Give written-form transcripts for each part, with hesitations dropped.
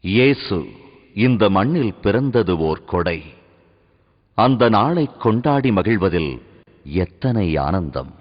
இயேசு இந்த மண்ணில் பிறந்தது ஓர் கொடை. அந்த நாளை கொண்டாடி மகிழ்வதில் எத்தனை ஆனந்தம்!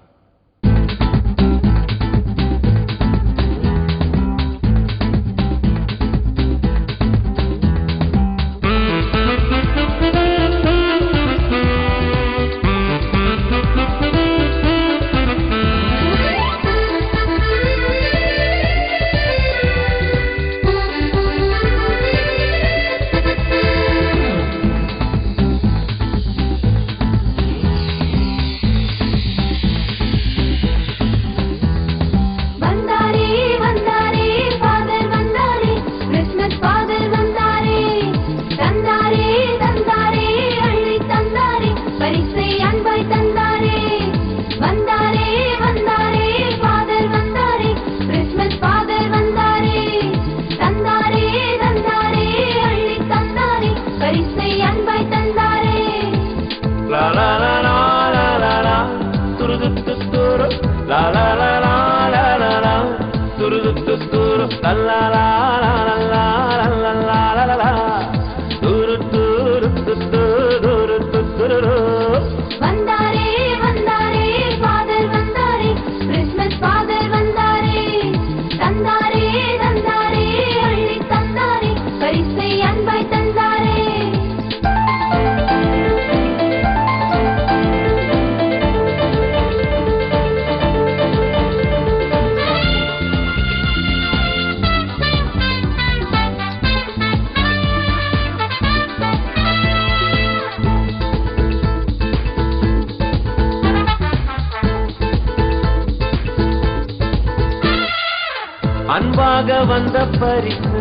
அன்பாக வந்த பரிசு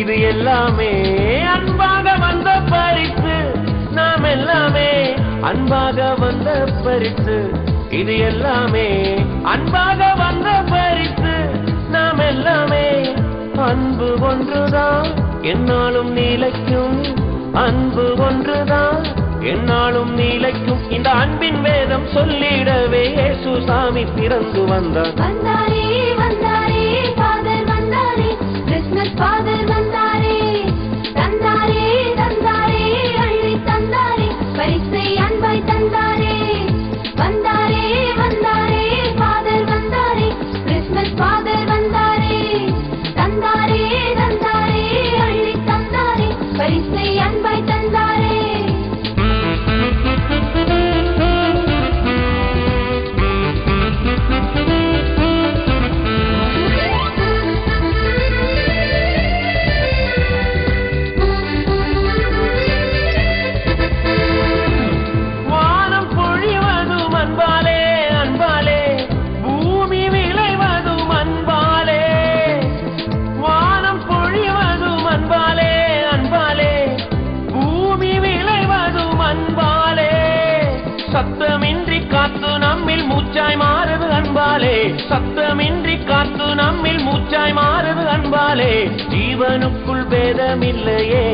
இது எல்லாமே, அன்பாக வந்த பரிசு நாம் எல்லாமே, அன்பாக வந்த பரிசு இது எல்லாமே, அன்பாக வந்த பரிசு நாம் எல்லாமே. அன்பு ஒன்றுதான் என்னாலும் நீலைக்கும், அன்பு ஒன்றுதான் என்னாலும் நீலைக்கும். இந்த அன்பின் வேதம் சொல்லிடவே இயேசு சாமி பிறந்து வந்தார். வந்தாரே வந்தாரே ஃபாதர் வந்தாரே, கிறிஸ்மஸ் ஃபாதர் வந்தாரே, தந்தாரே தந்தாரே அள்ளி தந்தாரே, பரிசை அன்பாய் தந்தாரே. வந்தாரே வந்தாரே ஃபாதர் வந்தாரே, கிறிஸ்மஸ் ஃபாதர் வந்தாரே, தந்தாரே தந்தாரே அள்ளி தந்தாரே, பரிசை அன்பாய் தந்தாரே. சத்தமின்றி காத்து நம்மில் மூச்சாய் மாறுது அன்பாலே, சத்தமின்றி காத்து நம்மில் மூச்சாய் மாறுது அன்பாலே. ஜீவனுக்குள் பேதமில்லையே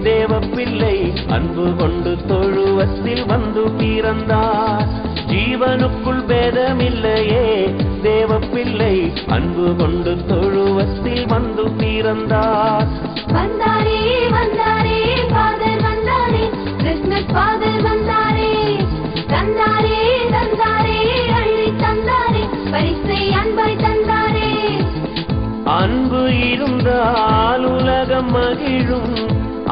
தேவ பிள்ளை, அன்பு கொண்டு தொழுவத்தில் வந்து பிறந்தார். ஜீவனுக்குள் பேதமில்லையே தேவ பிள்ளை, அன்பு கொண்டு தொழுவத்தில் வந்து பிறந்தார். வந்தாரே வந்தாரே ஃபாதர் வந்தாரே, கிறிஸ்மஸ் ஃபாதர் வந்தாரே, தந்தாரே தந்தாரே அள்ளி தந்தாரே, பரிசை அன்பாய் தந்தாரே. அன்பு இருந்தால் உலகம் மகிழும்,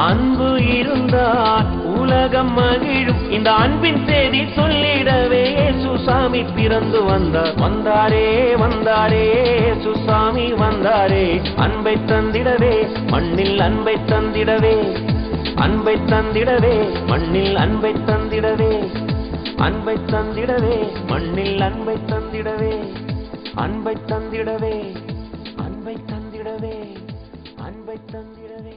அன்பு இருந்தால் உலகம் மகிழும். இந்த அன்பின் செய்தி சொல்லிடவே இயேசு சாமி பிறந்து வந்தார். வந்தாரே வந்தாரே இயேசு சாமி வந்தாரே, அன்பை தந்திடவே மண்ணில் அன்பை தந்திடவே, அன்பை தந்திடவே மண்ணில் அன்பை தந்திடவே, அன்பை தந்திடவே மண்ணில் அன்பை தந்திடவே, அன்பை தந்திடவே, அன்பை தந்திடவே, அன்பை தந்திடவே.